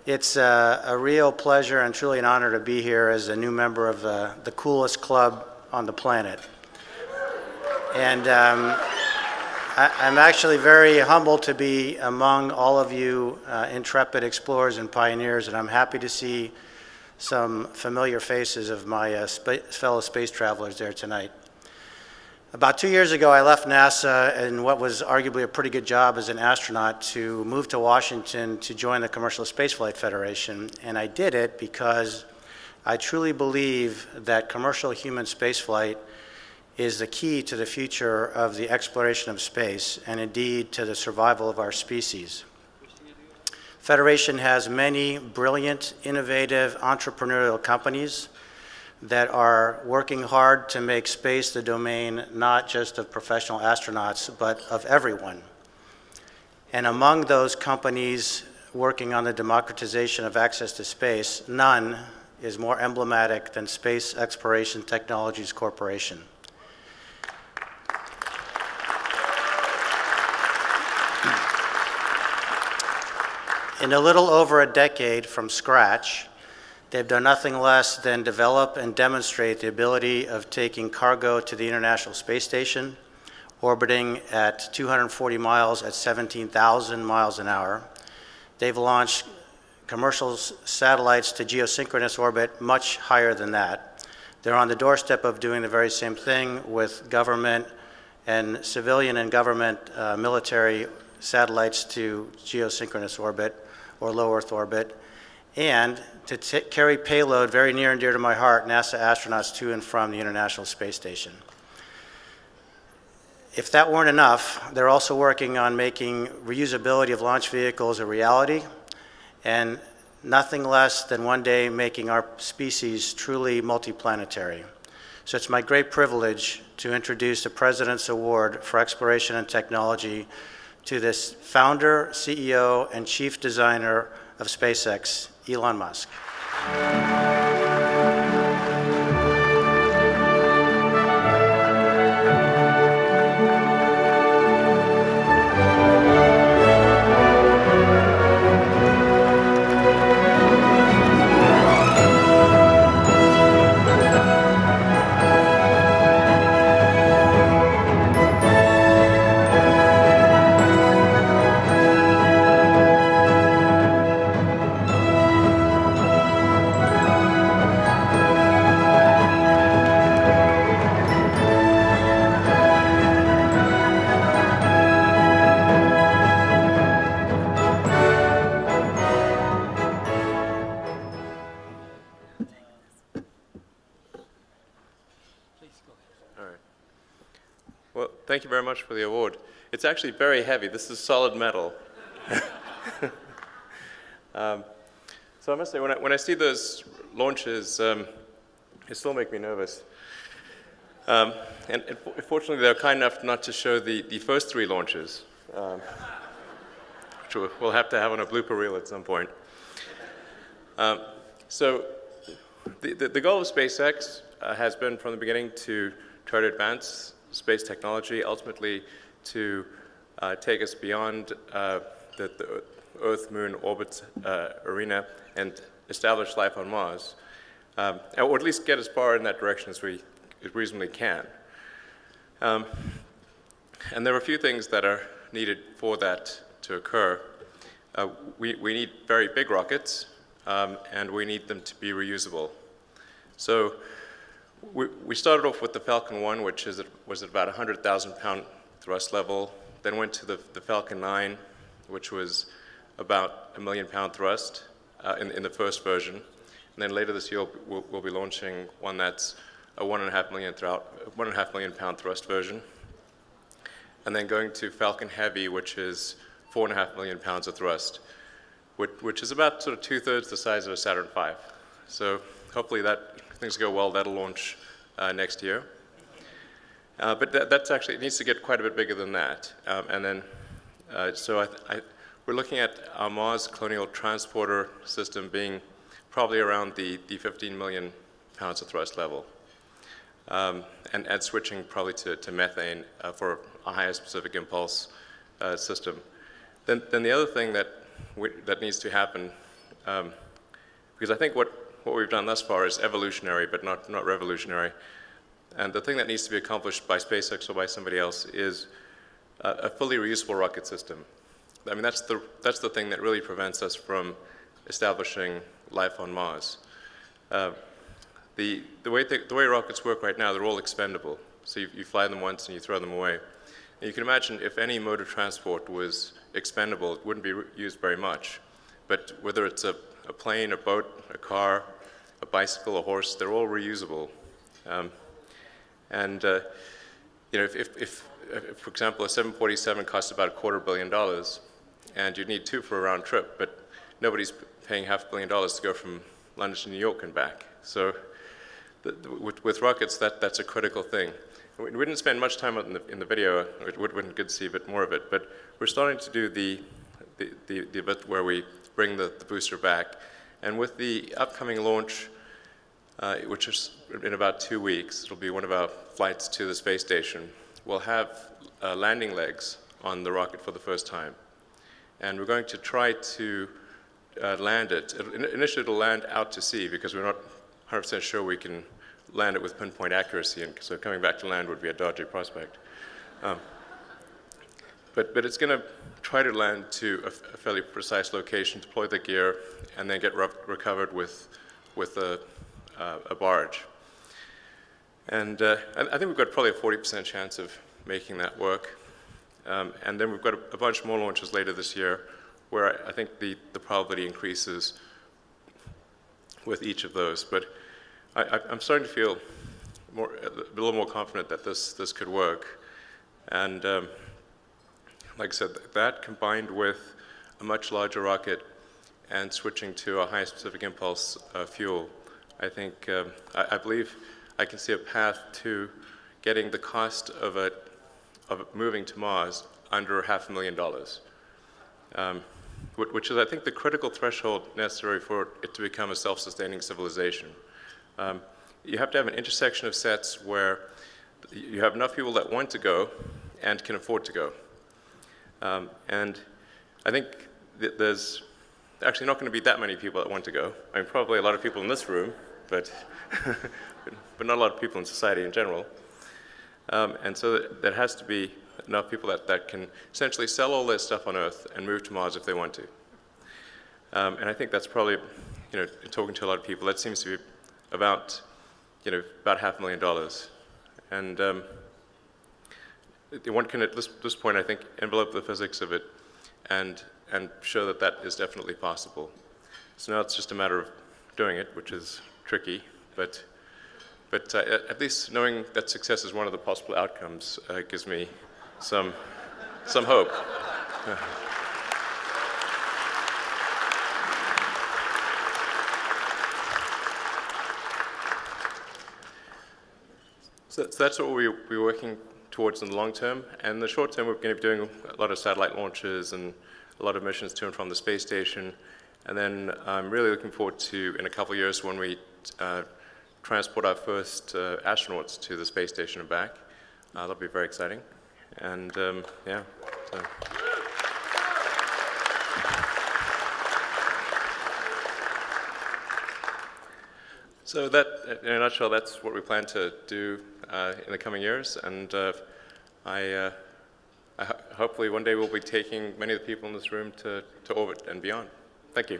It's a real pleasure and truly an honor to be here as a new member of the coolest club on the planet. And I'm actually very humbled to be among all of you intrepid explorers and pioneers, and I'm happy to see some familiar faces of my fellow space travelers there tonight. About 2 years ago, I left NASA in what was arguably a pretty good job as an astronaut to move to Washington to join the Commercial Spaceflight Federation. And I did it because I truly believe that commercial human spaceflight is the key to the future of the exploration of space and indeed to the survival of our species. Federation has many brilliant, innovative, entrepreneurial companies that are working hard to make space the domain not just of professional astronauts, but of everyone. And among those companies working on the democratization of access to space, none is more emblematic than Space Exploration Technologies Corporation. In a little over a decade from scratch, they've done nothing less than develop and demonstrate the ability of taking cargo to the International Space Station, orbiting at 240 miles at 17,000 miles an hour. They've launched commercial satellites to geosynchronous orbit much higher than that. They're on the doorstep of doing the very same thing with government and civilian and government military satellites to geosynchronous orbit or low Earth orbit, and to carry payload very near and dear to my heart, NASA astronauts to and from the International Space Station. If that weren't enough, they're also working on making reusability of launch vehicles a reality, and nothing less than one day making our species truly multiplanetary. So it's my great privilege to introduce the President's Award for Exploration and Technology to this founder, CEO, and chief designer of SpaceX, Elon Musk. Thank you very much for the award. It's actually very heavy. This is solid metal. So I must say, when I see those launches, it still make me nervous. And fortunately, they're kind enough not to show the first 3 launches, which we'll have to have on a blooper reel at some point. So the goal of SpaceX has been from the beginning to try to advance space technology, ultimately to take us beyond the Earth-Moon orbit arena and establish life on Mars, or at least get as far in that direction as we reasonably can. And there are a few things that are needed for that to occur. We need very big rockets, and we need them to be reusable. So we started off with the Falcon 1, which was at about 100,000-pound thrust level, then went to the Falcon 9, which was about a 1,000,000-pound thrust in the first version. And then later this year, we'll be launching one that's a 1.5 million pound thrust version. And then going to Falcon Heavy, which is 4.5 million pounds of thrust, which is about sort of 2/3 the size of a Saturn V. So hopefully things go well, that'll launch next year. But that's actually, it needs to get quite a bit bigger than that. And then, so we're looking at our Mars Colonial Transporter system being probably around the 15 million pounds of thrust level. And switching probably to methane for a higher specific impulse system. Then the other thing that needs to happen because I think what we've done thus far is evolutionary, but not revolutionary. And the thing that needs to be accomplished by SpaceX or by somebody else is a fully reusable rocket system. I mean, that's the thing that really prevents us from establishing life on Mars. The way rockets work right now, they're all expendable. So you fly them once and you throw them away. And you can imagine if any mode of transport was expendable, it wouldn't be used very much. But whether it's a plane, a boat, a car, a bicycle, a horse, they're all reusable. You know, if, for example, a 747 costs about $250 million, and you need two for a round trip, but nobody's paying $500 million to go from London to New York and back. So with rockets, that's a critical thing. We didn't spend much time in the video. It would have been good to see a bit more of it, but we're starting to do the bit where we bring the booster back. And with the upcoming launch, which is in about 2 weeks, it'll be one of our flights to the space station, we'll have landing legs on the rocket for the first time. And we're going to try to land it. Initially, it'll land out to sea because we're not 100% sure we can land it with pinpoint accuracy, and so coming back to land would be a dodgy prospect. But it's going to try to land to a fairly precise location, deploy the gear, and then get recovered with a barge. And I think we've got probably a 40% chance of making that work. And then we've got a bunch more launches later this year where I think the probability increases with each of those. But I'm starting to feel a little more confident that this could work. And like I said, that combined with a much larger rocket and switching to a high specific impulse fuel, I think, I believe I can see a path to getting the cost of moving to Mars under $500,000, which is, I think, the critical threshold necessary for it to become a self-sustaining civilization. You have to have an intersection of sets where you have enough people that want to go and can afford to go. And I think there's actually not going to be that many people that want to go. I mean, probably a lot of people in this room, but but not a lot of people in society in general. And so there has to be enough people that can essentially sell all their stuff on Earth and move to Mars if they want to. And I think that's probably, you know, talking to a lot of people, that seems to be about, you know, about $500,000. And one can, at this point, I think, envelope the physics of it and show that that is definitely possible. So now it's just a matter of doing it, which is tricky, but at least knowing that success is one of the possible outcomes gives me some hope. So that's what we're working towards in the long term. And in the short term, we're going to be doing a lot of satellite launches and a lot of missions to and from the space station. And then I'm really looking forward to, in a couple of years, when we transport our first astronauts to the space station and back. That'll be very exciting. And yeah. So that, in a nutshell, that's what we plan to do in the coming years. And hopefully one day we'll be taking many of the people in this room to orbit and beyond. Thank you.